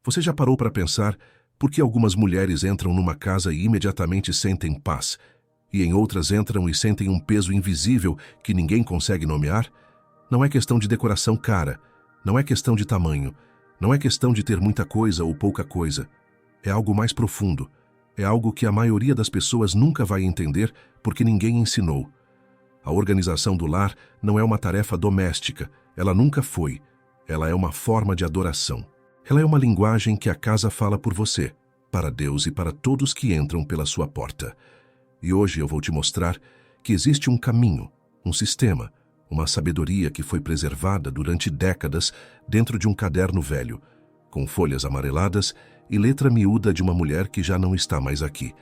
Você já parou para pensar por que algumas mulheres entram numa casa e imediatamente sentem paz, e em outras entram e sentem um peso invisível que ninguém consegue nomear? Não é questão de decoração cara, não é questão de tamanho, não é questão de ter muita coisa ou pouca coisa. É algo mais profundo. É algo que a maioria das pessoas nunca vai entender porque ninguém ensinou. A organização do lar não é uma tarefa doméstica, ela nunca foi. Ela é uma forma de adoração. Ela é uma linguagem que a casa fala por você, para Deus e para todos que entram pela sua porta. E hoje eu vou te mostrar que existe um caminho, um sistema, uma sabedoria que foi preservada durante décadas dentro de um caderno velho, com folhas amareladas e letra miúda de uma mulher que já não está mais aqui,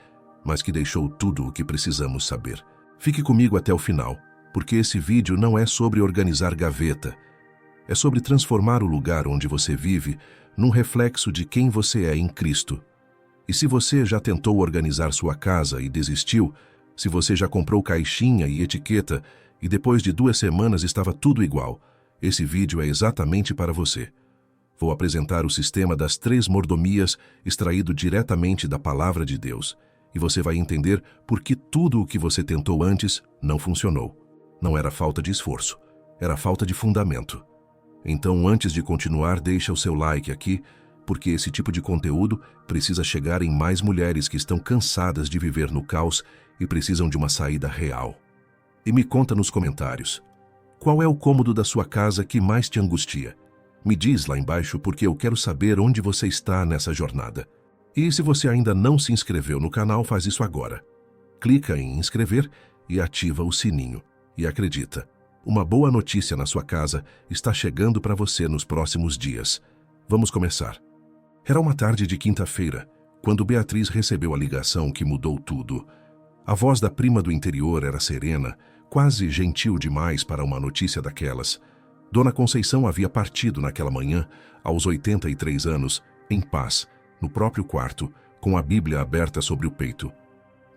mas que deixou tudo o que precisamos saber. Fique comigo até o final, porque esse vídeo não é sobre organizar gaveta. É sobre transformar o lugar onde você vive num reflexo de quem você é em Cristo. E se você já tentou organizar sua casa e desistiu, se você já comprou caixinha e etiqueta e depois de 2 semanas estava tudo igual, esse vídeo é exatamente para você. Vou apresentar o sistema das 3 mordomias extraído diretamente da Palavra de Deus. E você vai entender por que tudo o que você tentou antes não funcionou. Não era falta de esforço, era falta de fundamento. Então, antes de continuar, deixa o seu like aqui, porque esse tipo de conteúdo precisa chegar em mais mulheres que estão cansadas de viver no caos e precisam de uma saída real. E me conta nos comentários, qual é o cômodo da sua casa que mais te angustia? Me diz lá embaixo porque eu quero saber onde você está nessa jornada. E se você ainda não se inscreveu no canal, faz isso agora. Clica em inscrever e ativa o sininho. E acredita, uma boa notícia na sua casa está chegando para você nos próximos dias. Vamos começar. Era uma tarde de quinta-feira, quando Beatriz recebeu a ligação que mudou tudo. A voz da prima do interior era serena, quase gentil demais para uma notícia daquelas. Dona Conceição havia partido naquela manhã, aos 83 anos, em paz, no próprio quarto, com a Bíblia aberta sobre o peito.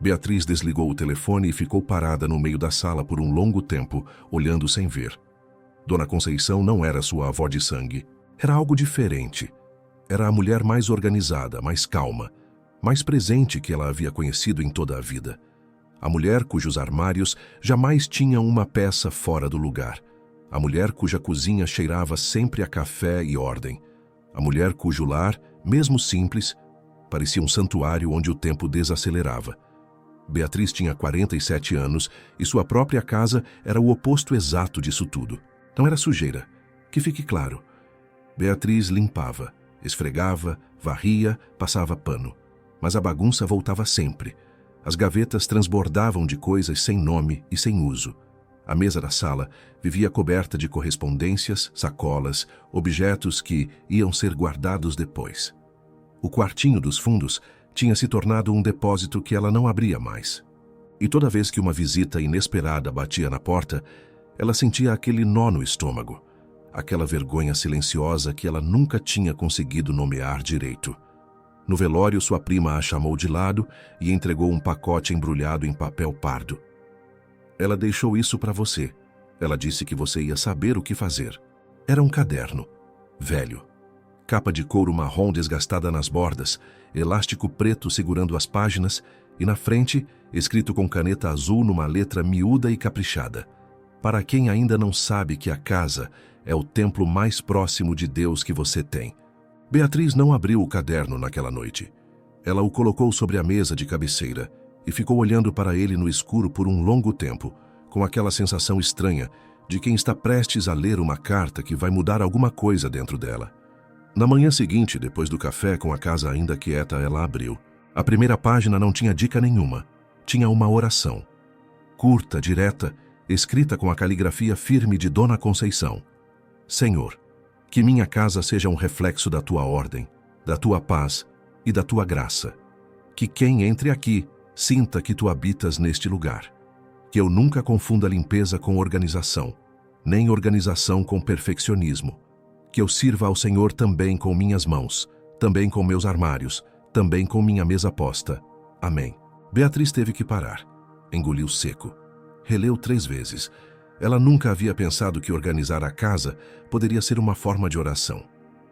Beatriz desligou o telefone e ficou parada no meio da sala por um longo tempo, olhando sem ver. Dona Conceição não era sua avó de sangue. Era algo diferente. Era a mulher mais organizada, mais calma, mais presente que ela havia conhecido em toda a vida. A mulher cujos armários jamais tinham uma peça fora do lugar. A mulher cuja cozinha cheirava sempre a café e ordem. A mulher cujo lar, mesmo simples, parecia um santuário onde o tempo desacelerava. Beatriz tinha 47 anos e sua própria casa era o oposto exato disso tudo. Não era sujeira, que fique claro. Beatriz limpava, esfregava, varria, passava pano. Mas a bagunça voltava sempre. As gavetas transbordavam de coisas sem nome e sem uso. A mesa da sala vivia coberta de correspondências, sacolas, objetos que iam ser guardados depois. O quartinho dos fundos tinha se tornado um depósito que ela não abria mais. E toda vez que uma visita inesperada batia na porta, ela sentia aquele nó no estômago, aquela vergonha silenciosa que ela nunca tinha conseguido nomear direito. No velório, sua prima a chamou de lado e entregou um pacote embrulhado em papel pardo. Ela deixou isso para você. Ela disse que você ia saber o que fazer. Era um caderno, velho. Capa de couro marrom desgastada nas bordas, elástico preto segurando as páginas e na frente, escrito com caneta azul numa letra miúda e caprichada. Para quem ainda não sabe que a casa é o templo mais próximo de Deus que você tem. Beatriz não abriu o caderno naquela noite. Ela o colocou sobre a mesa de cabeceira e ficou olhando para ele no escuro por um longo tempo, com aquela sensação estranha de quem está prestes a ler uma carta que vai mudar alguma coisa dentro dela. Na manhã seguinte, depois do café, com a casa ainda quieta, ela abriu. A primeira página não tinha dica nenhuma. Tinha uma oração. Curta, direta, escrita com a caligrafia firme de Dona Conceição. Senhor, que minha casa seja um reflexo da tua ordem, da tua paz e da tua graça. Que quem entre aqui sinta que tu habitas neste lugar. Que eu nunca confunda limpeza com organização, nem organização com perfeccionismo. Que eu sirva ao Senhor também com minhas mãos, também com meus armários, também com minha mesa posta. Amém. Beatriz teve que parar. Engoliu seco. Releu 3 vezes. Ela nunca havia pensado que organizar a casa poderia ser uma forma de oração.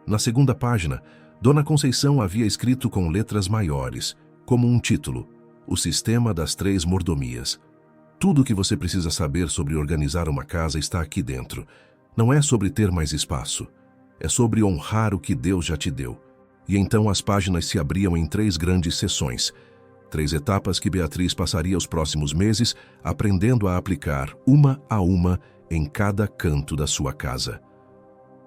Na segunda página, Dona Conceição havia escrito com letras maiores, como um título, O Sistema das Três Mordomias. Tudo o que você precisa saber sobre organizar uma casa está aqui dentro. Não é sobre ter mais espaço. É sobre honrar o que Deus já te deu. E então as páginas se abriam em 3 grandes sessões. 3 etapas que Beatriz passaria os próximos meses aprendendo a aplicar uma a uma em cada canto da sua casa.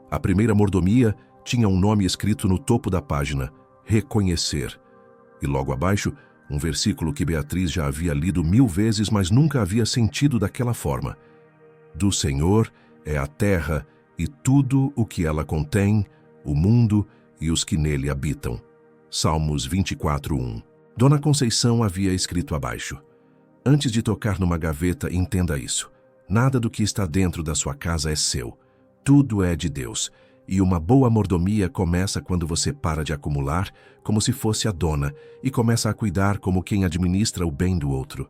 A primeira mordomia tinha um nome escrito no topo da página, Reconhecer. E logo abaixo, um versículo que Beatriz já havia lido 1000 vezes, mas nunca havia sentido daquela forma. Do Senhor é a terra e tudo o que ela contém, o mundo e os que nele habitam. Salmos 24:1. Dona Conceição havia escrito abaixo: antes de tocar numa gaveta, entenda isso. Nada do que está dentro da sua casa é seu. Tudo é de Deus. E uma boa mordomia começa quando você para de acumular como se fosse a dona e começa a cuidar como quem administra o bem do outro.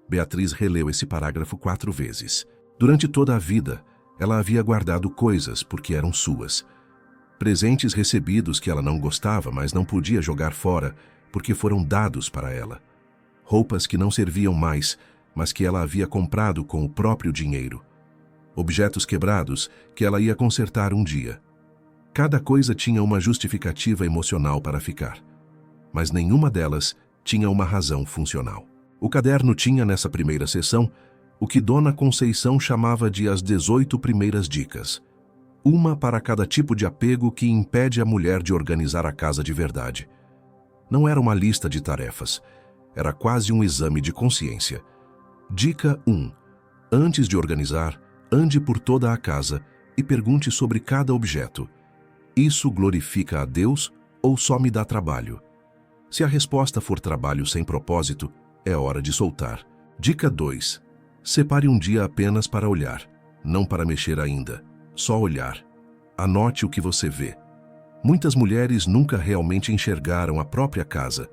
Beatriz releu esse parágrafo 4 vezes. Durante toda a vida, ela havia guardado coisas porque eram suas. Presentes recebidos que ela não gostava, mas não podia jogar fora porque foram dados para ela. Roupas que não serviam mais, mas que ela havia comprado com o próprio dinheiro. Objetos quebrados que ela ia consertar um dia. Cada coisa tinha uma justificativa emocional para ficar, mas nenhuma delas tinha uma razão funcional. O caderno tinha nessa primeira sessão o que Dona Conceição chamava de as 18 primeiras dicas. Uma para cada tipo de apego que impede a mulher de organizar a casa de verdade. Não era uma lista de tarefas, era quase um exame de consciência. Dica 1. Antes de organizar, ande por toda a casa e pergunte sobre cada objeto. Isso glorifica a Deus ou só me dá trabalho? Se a resposta for trabalho sem propósito, é hora de soltar. Dica 2. Separe um dia apenas para olhar, não para mexer ainda, só olhar. Anote o que você vê. Muitas mulheres nunca realmente enxergaram a própria casa.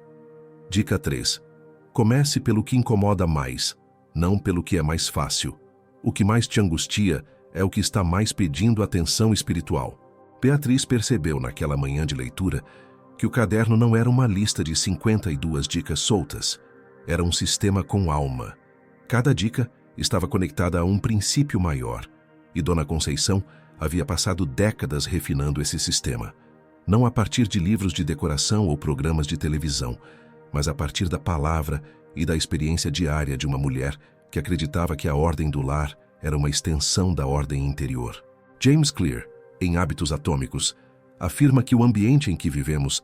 Dica 3. Comece pelo que incomoda mais, não pelo que é mais fácil. O que mais te angustia é o que está mais pedindo atenção espiritual. Beatriz percebeu naquela manhã de leitura que o caderno não era uma lista de 52 dicas soltas. Era um sistema com alma. Cada dica estava conectada a um princípio maior, e Dona Conceição havia passado décadas refinando esse sistema. Não a partir de livros de decoração ou programas de televisão, mas a partir da palavra e da experiência diária de uma mulher que acreditava que a ordem do lar era uma extensão da ordem interior. James Clear, em Hábitos Atômicos, afirma que o ambiente em que vivemos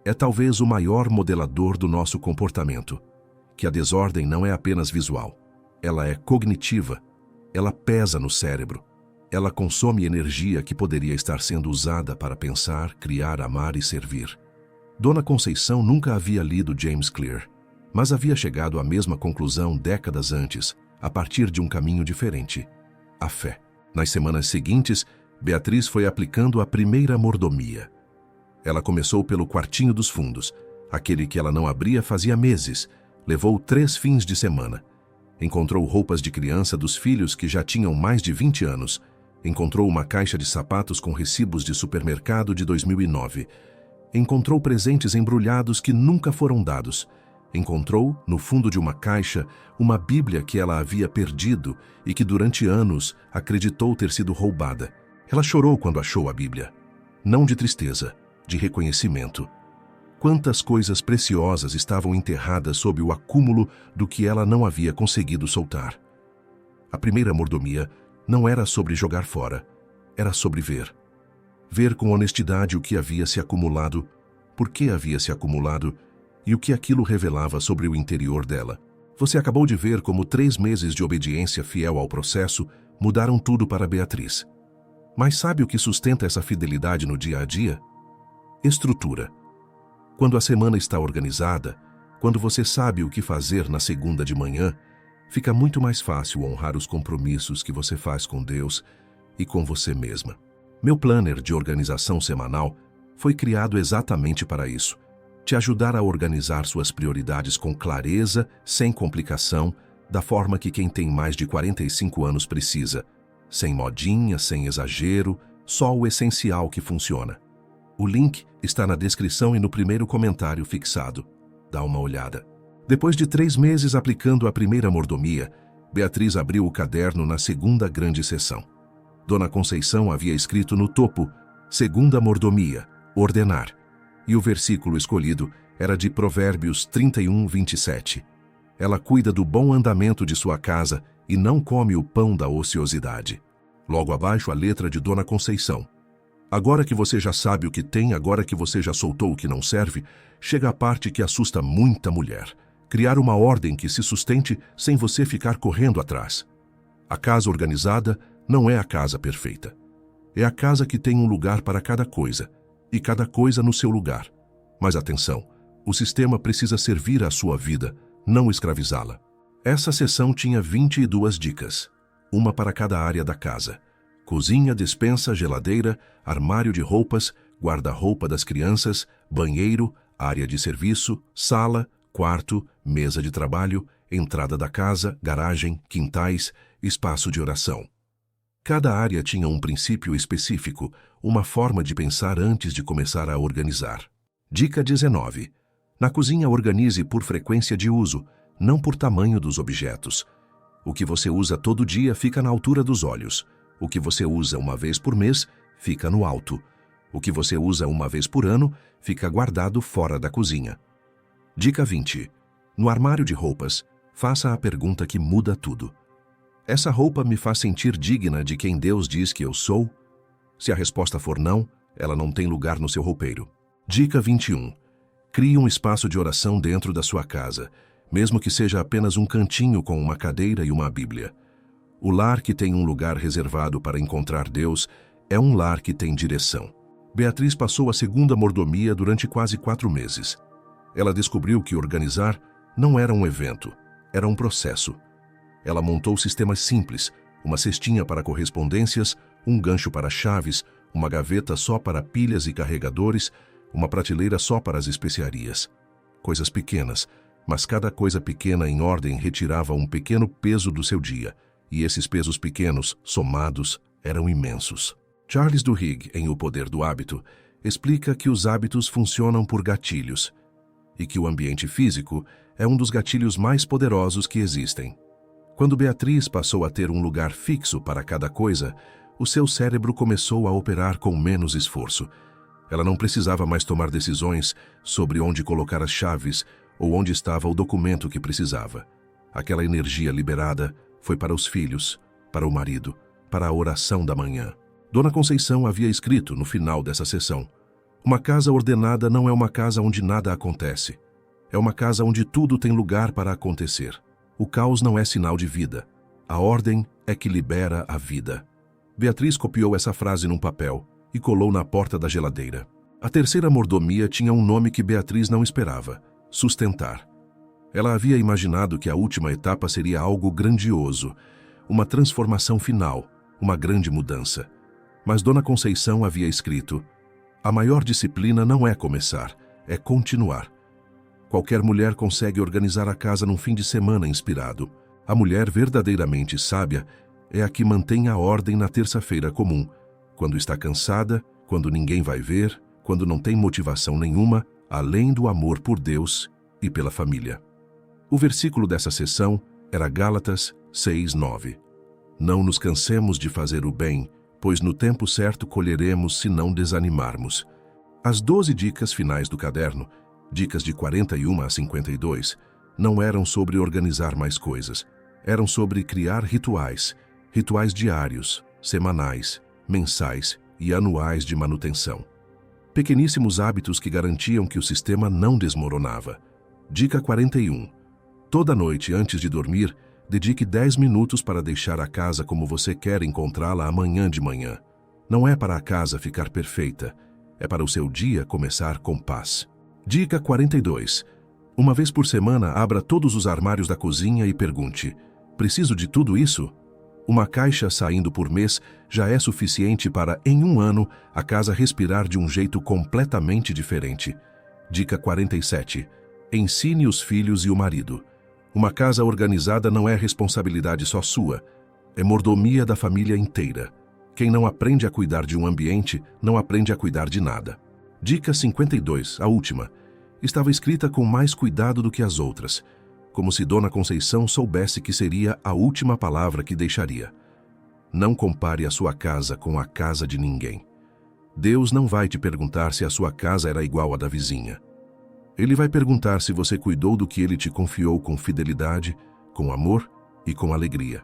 é talvez o maior modelador do nosso comportamento, que a desordem não é apenas visual, ela é cognitiva, ela pesa no cérebro, ela consome energia que poderia estar sendo usada para pensar, criar, amar e servir. Dona Conceição nunca havia lido James Clear, mas havia chegado à mesma conclusão décadas antes, a partir de um caminho diferente: a fé. Nas semanas seguintes, Beatriz foi aplicando a primeira mordomia. Ela começou pelo quartinho dos fundos, aquele que ela não abria fazia meses. Levou 3 fins de semana. Encontrou roupas de criança dos filhos que já tinham mais de 20 anos. Encontrou uma caixa de sapatos com recibos de supermercado de 2009. Encontrou presentes embrulhados que nunca foram dados. Encontrou, no fundo de uma caixa, uma Bíblia que ela havia perdido e que durante anos acreditou ter sido roubada. Ela chorou quando achou a Bíblia. Não de tristeza, de reconhecimento. Quantas coisas preciosas estavam enterradas sob o acúmulo do que ela não havia conseguido soltar. A primeira mordomia não era sobre jogar fora, era sobre ver. Ver com honestidade o que havia se acumulado, por que havia se acumulado e o que aquilo revelava sobre o interior dela. Você acabou de ver como 3 meses de obediência fiel ao processo mudaram tudo para Beatriz. Mas sabe o que sustenta essa fidelidade no dia a dia? Estrutura. Quando a semana está organizada, quando você sabe o que fazer na segunda de manhã, fica muito mais fácil honrar os compromissos que você faz com Deus e com você mesma. Meu planner de organização semanal foi criado exatamente para isso: te ajudar a organizar suas prioridades com clareza, sem complicação, da forma que quem tem mais de 45 anos precisa. Sem modinha, sem exagero, só o essencial que funciona. O link está na descrição e no primeiro comentário fixado. Dá uma olhada. Depois de 3 meses aplicando a primeira mordomia, Beatriz abriu o caderno na segunda grande sessão. Dona Conceição havia escrito no topo, segunda mordomia, ordenar. E o versículo escolhido era de Provérbios 31:27. Ela cuida do bom andamento de sua casa e não come o pão da ociosidade. Logo abaixo a letra de Dona Conceição. Agora que você já sabe o que tem, agora que você já soltou o que não serve, chega a parte que assusta muita mulher. Criar uma ordem que se sustente sem você ficar correndo atrás. A casa organizada não é a casa perfeita. É a casa que tem um lugar para cada coisa, e cada coisa no seu lugar. Mas atenção, o sistema precisa servir à sua vida, não escravizá-la. Essa sessão tinha 22 dicas, uma para cada área da casa. Cozinha, despensa, geladeira, armário de roupas, guarda-roupa das crianças, banheiro, área de serviço, sala, quarto, mesa de trabalho, entrada da casa, garagem, quintais, espaço de oração. Cada área tinha um princípio específico, uma forma de pensar antes de começar a organizar. Dica 19. Na cozinha, organize por frequência de uso, não por tamanho dos objetos. O que você usa todo dia fica na altura dos olhos. O que você usa uma vez por mês fica no alto. O que você usa uma vez por ano fica guardado fora da cozinha. Dica 20. No armário de roupas, faça a pergunta que muda tudo. Essa roupa me faz sentir digna de quem Deus diz que eu sou? Se a resposta for não, ela não tem lugar no seu roupeiro. Dica 21. Crie um espaço de oração dentro da sua casa, mesmo que seja apenas um cantinho com uma cadeira e uma Bíblia. O lar que tem um lugar reservado para encontrar Deus é um lar que tem direção. Beatriz passou a segunda mordomia durante quase 4 meses. Ela descobriu que organizar não era um evento, era um processo. Ela montou sistemas simples, uma cestinha para correspondências, um gancho para chaves, uma gaveta só para pilhas e carregadores, uma prateleira só para as especiarias. Coisas pequenas, mas cada coisa pequena em ordem retirava um pequeno peso do seu dia, e esses pesos pequenos, somados, eram imensos. Charles Duhigg, em O Poder do Hábito, explica que os hábitos funcionam por gatilhos, e que o ambiente físico é um dos gatilhos mais poderosos que existem. Quando Beatriz passou a ter um lugar fixo para cada coisa, o seu cérebro começou a operar com menos esforço. Ela não precisava mais tomar decisões sobre onde colocar as chaves ou onde estava o documento que precisava. Aquela energia liberada foi para os filhos, para o marido, para a oração da manhã. Dona Conceição havia escrito no final dessa sessão: uma casa ordenada não é uma casa onde nada acontece. É uma casa onde tudo tem lugar para acontecer. O caos não é sinal de vida. A ordem é que libera a vida. Beatriz copiou essa frase num papel e colou na porta da geladeira. A terceira mordomia tinha um nome que Beatriz não esperava: sustentar. Ela havia imaginado que a última etapa seria algo grandioso, uma transformação final, uma grande mudança. Mas Dona Conceição havia escrito: a maior disciplina não é começar, é continuar. Qualquer mulher consegue organizar a casa num fim de semana inspirado. A mulher verdadeiramente sábia é a que mantém a ordem na terça-feira comum, quando está cansada, quando ninguém vai ver, quando não tem motivação nenhuma, além do amor por Deus e pela família. O versículo dessa sessão era Gálatas 6:9. Não nos cansemos de fazer o bem, pois no tempo certo colheremos se não desanimarmos. As 12 dicas finais do caderno, dicas de 41 a 52, não eram sobre organizar mais coisas. Eram sobre criar rituais, rituais diários, semanais, mensais e anuais de manutenção. Pequeníssimos hábitos que garantiam que o sistema não desmoronava. Dica 41. Toda noite, antes de dormir, dedique 10 minutos para deixar a casa como você quer encontrá-la amanhã de manhã. Não é para a casa ficar perfeita, é para o seu dia começar com paz. Dica 42. Uma vez por semana, abra todos os armários da cozinha e pergunte: preciso de tudo isso? Uma caixa saindo por mês já é suficiente para, em um ano, a casa respirar de um jeito completamente diferente. Dica 47. Ensine os filhos e o marido. Uma casa organizada não é responsabilidade só sua, é mordomia da família inteira. Quem não aprende a cuidar de um ambiente, não aprende a cuidar de nada. Dica 52, a última, estava escrita com mais cuidado do que as outras, como se Dona Conceição soubesse que seria a última palavra que deixaria. Não compare a sua casa com a casa de ninguém. Deus não vai te perguntar se a sua casa era igual à da vizinha. Ele vai perguntar se você cuidou do que ele te confiou com fidelidade, com amor e com alegria.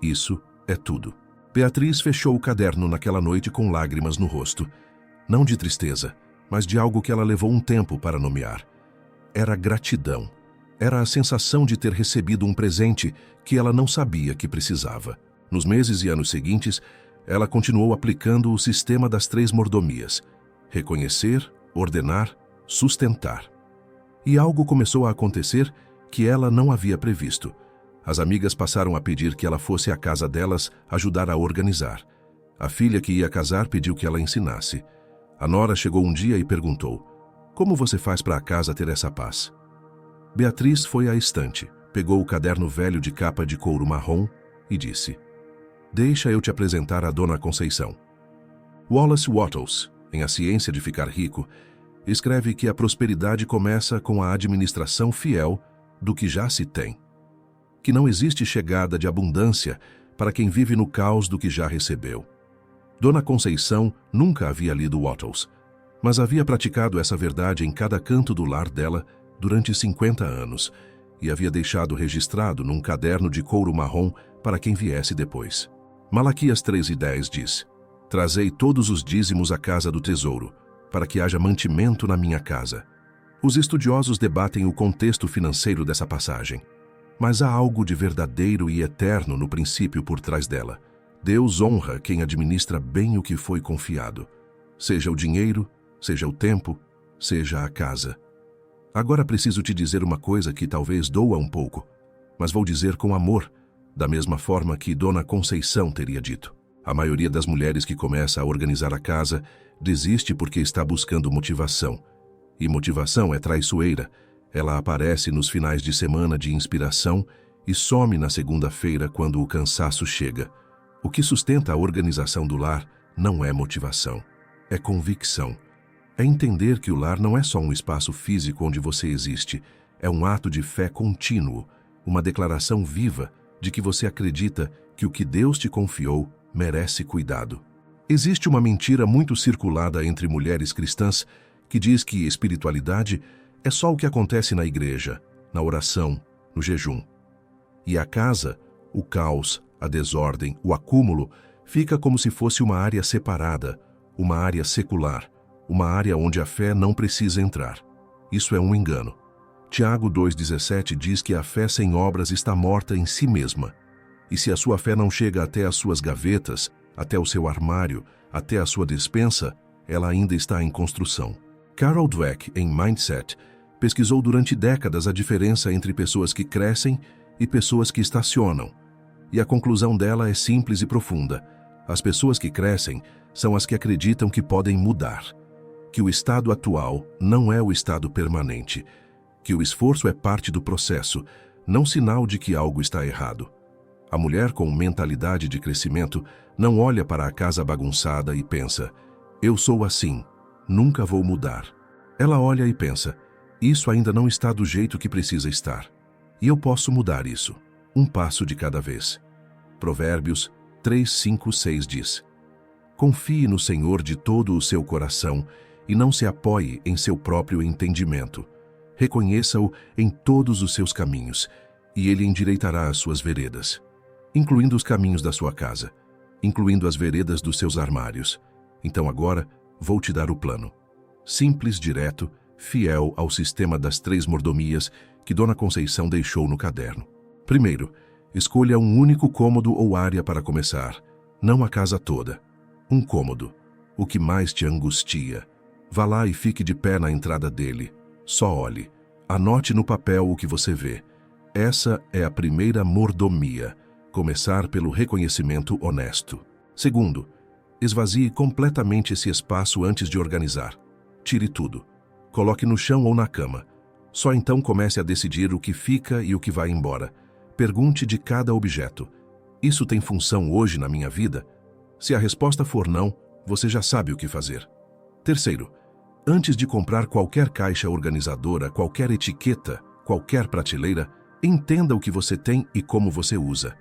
Isso é tudo. Beatriz fechou o caderno naquela noite com lágrimas no rosto. Não de tristeza, mas de algo que ela levou um tempo para nomear. Era gratidão. Era a sensação de ter recebido um presente que ela não sabia que precisava. Nos meses e anos seguintes, ela continuou aplicando o sistema das 3 mordomias: reconhecer, ordenar, sustentar. E algo começou a acontecer que ela não havia previsto. As amigas passaram a pedir que ela fosse à casa delas ajudar a organizar. A filha que ia casar pediu que ela ensinasse. A nora chegou um dia e perguntou: "Como você faz para a casa ter essa paz?" Beatriz foi à estante, pegou o caderno velho de capa de couro marrom e disse: "Deixa eu te apresentar a Dona Conceição." Wallace Wattles, em A Ciência de Ficar Rico, escreve que a prosperidade começa com a administração fiel do que já se tem. Que não existe chegada de abundância para quem vive no caos do que já recebeu. Dona Conceição nunca havia lido Wattles, mas havia praticado essa verdade em cada canto do lar dela durante 50 anos e havia deixado registrado num caderno de couro marrom para quem viesse depois. Malaquias 3:10 diz: "Trazei todos os dízimos à casa do tesouro, para que haja mantimento na minha casa." Os estudiosos debatem o contexto financeiro dessa passagem, mas há algo de verdadeiro e eterno no princípio por trás dela. Deus honra quem administra bem o que foi confiado, seja o dinheiro, seja o tempo, seja a casa. Agora preciso te dizer uma coisa que talvez doa um pouco, mas vou dizer com amor, da mesma forma que Dona Conceição teria dito. A maioria das mulheres que começa a organizar a casa desiste porque está buscando motivação. E motivação é traiçoeira. Ela aparece nos finais de semana de inspiração e some na segunda-feira quando o cansaço chega. O que sustenta a organização do lar não é motivação, é convicção. É entender que o lar não é só um espaço físico onde você existe, é um ato de fé contínuo, uma declaração viva de que você acredita que o que Deus te confiou merece cuidado. Existe uma mentira muito circulada entre mulheres cristãs que diz que espiritualidade é só o que acontece na igreja, na oração, no jejum. E a casa, o caos, a desordem, o acúmulo, fica como se fosse uma área separada, uma área secular, uma área onde a fé não precisa entrar. Isso é um engano. Tiago 2,17 diz que a fé sem obras está morta em si mesma. E se a sua fé não chega até as suas gavetas, até o seu armário, até a sua despensa, ela ainda está em construção. Carol Dweck, em Mindset, pesquisou durante décadas a diferença entre pessoas que crescem e pessoas que estacionam. E a conclusão dela é simples e profunda. As pessoas que crescem são as que acreditam que podem mudar, que o estado atual não é o estado permanente, que o esforço é parte do processo, não sinal de que algo está errado. A mulher com mentalidade de crescimento não olha para a casa bagunçada e pensa: "Eu sou assim, nunca vou mudar." Ela olha e pensa: "Isso ainda não está do jeito que precisa estar. E eu posso mudar isso, um passo de cada vez." Provérbios 3:5-6 diz: "Confie no Senhor de todo o seu coração e não se apoie em seu próprio entendimento. Reconheça-o em todos os seus caminhos, e ele endireitará as suas veredas." Incluindo os caminhos da sua casa, incluindo as veredas dos seus armários. Então agora vou te dar o plano. Simples, direto, fiel ao sistema das 3 mordomias que Dona Conceição deixou no caderno. Primeiro, escolha um único cômodo ou área para começar, não a casa toda. Um cômodo, o que mais te angustia. Vá lá e fique de pé na entrada dele. Só olhe. Anote no papel o que você vê. Essa é a primeira mordomia. Começar pelo reconhecimento honesto. Segundo, esvazie completamente esse espaço antes de organizar. Tire tudo. Coloque no chão ou na cama. Só então comece a decidir o que fica e o que vai embora. Pergunte de cada objeto: "Isso tem função hoje na minha vida?" Se a resposta for não, você já sabe o que fazer. Terceiro, Antes de comprar qualquer caixa organizadora, qualquer etiqueta, qualquer prateleira, entenda o que você tem e como você usa.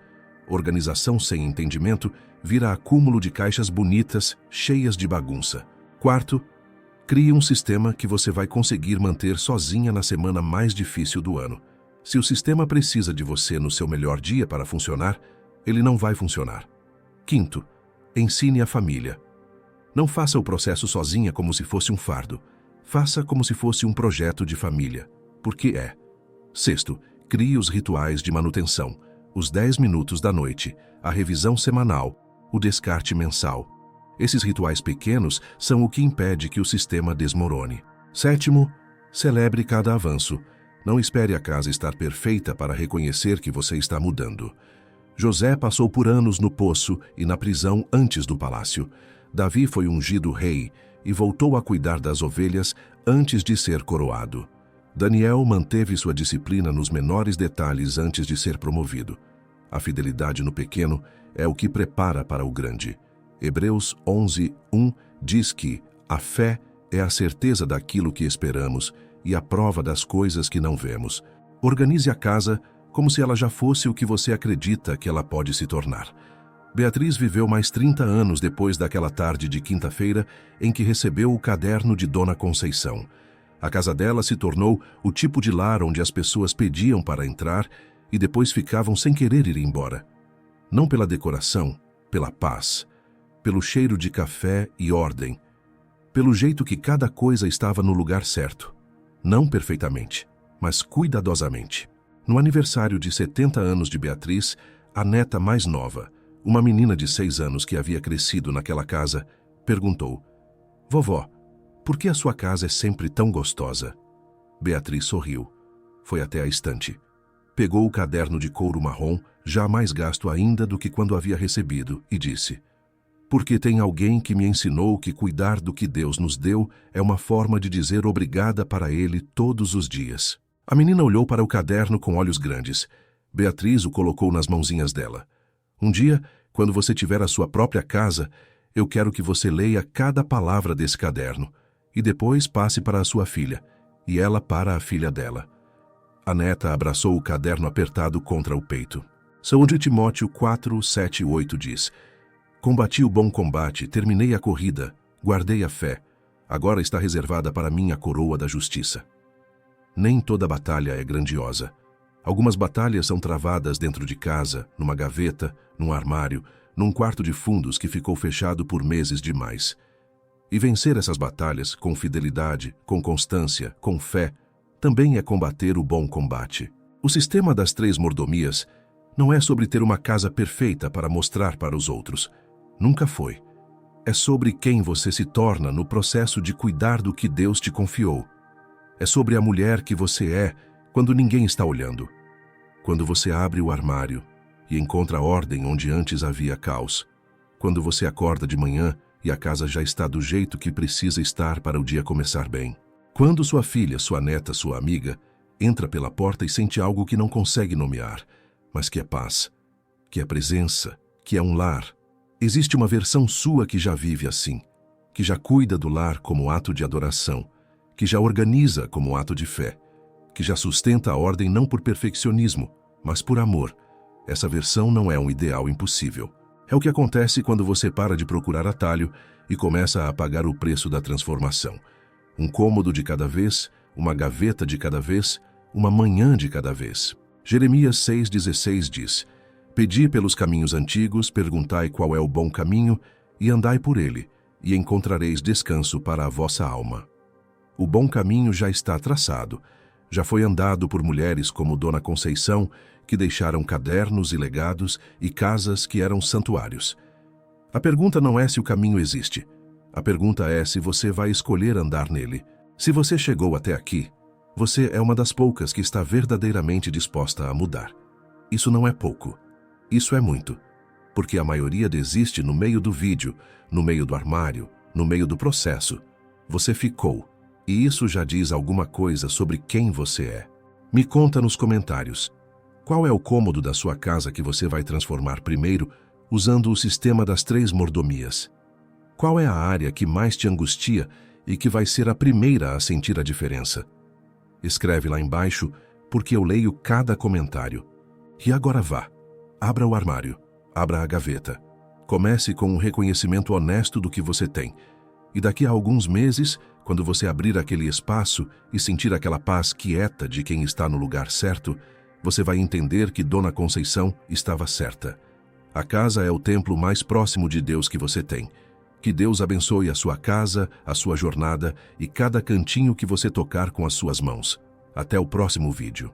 Organização sem entendimento vira acúmulo de caixas bonitas, cheias de bagunça. Quarto, crie um sistema que você vai conseguir manter sozinha na semana mais difícil do ano. Se o sistema precisa de você no seu melhor dia para funcionar, ele não vai funcionar. Quinto, ensine a família. Não faça o processo sozinha como se fosse um fardo. Faça como se fosse um projeto de família, porque é. Sexto, crie os rituais de manutenção, os 10 minutos da noite, a revisão semanal, o descarte mensal. Esses rituais pequenos são o que impede que o sistema desmorone. Sétimo, celebre cada avanço. Não espere a casa estar perfeita para reconhecer que você está mudando. José passou por anos no poço e na prisão antes do palácio. Davi foi ungido rei e voltou a cuidar das ovelhas antes de ser coroado. Daniel manteve sua disciplina nos menores detalhes antes de ser promovido. A fidelidade no pequeno é o que prepara para o grande. Hebreus 11:1 diz que a fé é a certeza daquilo que esperamos e a prova das coisas que não vemos. Organize a casa como se ela já fosse o que você acredita que ela pode se tornar. Beatriz viveu mais 30 anos depois daquela tarde de quinta-feira em que recebeu o caderno de Dona Conceição. A casa dela se tornou o tipo de lar onde as pessoas pediam para entrar e depois ficavam sem querer ir embora. Não pela decoração, pela paz, pelo cheiro de café e ordem, pelo jeito que cada coisa estava no lugar certo. Não perfeitamente, mas cuidadosamente. No aniversário de 70 anos de Beatriz, a neta mais nova, uma menina de 6 anos que havia crescido naquela casa, perguntou: "Vovó, por que a sua casa é sempre tão gostosa?" Beatriz sorriu. Foi até a estante. Pegou o caderno de couro marrom, já mais gasto ainda do que quando havia recebido, e disse: "Porque tem alguém que me ensinou que cuidar do que Deus nos deu é uma forma de dizer obrigada para Ele todos os dias." A menina olhou para o caderno com olhos grandes. Beatriz o colocou nas mãozinhas dela. "Um dia, quando você tiver a sua própria casa, eu quero que você leia cada palavra desse caderno e depois passe para a sua filha, e ela para a filha dela." A neta abraçou o caderno apertado contra o peito. 2 Timóteo 4, 7 e 8 diz: "Combati o bom combate, terminei a corrida, guardei a fé. Agora está reservada para mim a coroa da justiça." Nem toda batalha é grandiosa. Algumas batalhas são travadas dentro de casa, numa gaveta, num armário, num quarto de fundos que ficou fechado por meses demais. E vencer essas batalhas com fidelidade, com constância, com fé, também é combater o bom combate. O sistema das 3 mordomias não é sobre ter uma casa perfeita para mostrar para os outros. Nunca foi. É sobre quem você se torna no processo de cuidar do que Deus te confiou. É sobre a mulher que você é quando ninguém está olhando. Quando você abre o armário e encontra ordem onde antes havia caos. Quando você acorda de manhã e a casa já está do jeito que precisa estar para o dia começar bem. Quando sua filha, sua neta, sua amiga entra pela porta e sente algo que não consegue nomear, mas que é paz, que é presença, que é um lar. Existe uma versão sua que já vive assim, que já cuida do lar como ato de adoração, que já organiza como ato de fé, que já sustenta a ordem não por perfeccionismo, mas por amor. Essa versão não é um ideal impossível. É o que acontece quando você para de procurar atalho e começa a pagar o preço da transformação. Um cômodo de cada vez, uma gaveta de cada vez, uma manhã de cada vez. Jeremias 6,16 diz: "Pedi pelos caminhos antigos, perguntai qual é o bom caminho, e andai por ele, e encontrareis descanso para a vossa alma." O bom caminho já está traçado. Já foi andado por mulheres como Dona Conceição, que deixaram cadernos e legados e casas que eram santuários. A pergunta não é se o caminho existe. A pergunta é se você vai escolher andar nele. Se você chegou até aqui, você é uma das poucas que está verdadeiramente disposta a mudar. Isso não é pouco. Isso é muito. Porque a maioria desiste no meio do vídeo, no meio do armário, no meio do processo. Você ficou. E isso já diz alguma coisa sobre quem você é. Me conta nos comentários. Qual é o cômodo da sua casa que você vai transformar primeiro usando o sistema das 3 mordomias? Qual é a área que mais te angustia e que vai ser a primeira a sentir a diferença. Escreve lá embaixo, porque eu leio cada comentário. E agora vá. Abra o armário. Abra a gaveta. Comece com um reconhecimento honesto do que você tem. E daqui a alguns meses, quando você abrir aquele espaço e sentir aquela paz quieta de quem está no lugar certo, você vai entender que Dona Conceição estava certa. A casa é o templo mais próximo de Deus que você tem. Que Deus abençoe a sua casa, a sua jornada e cada cantinho que você tocar com as suas mãos. Até o próximo vídeo.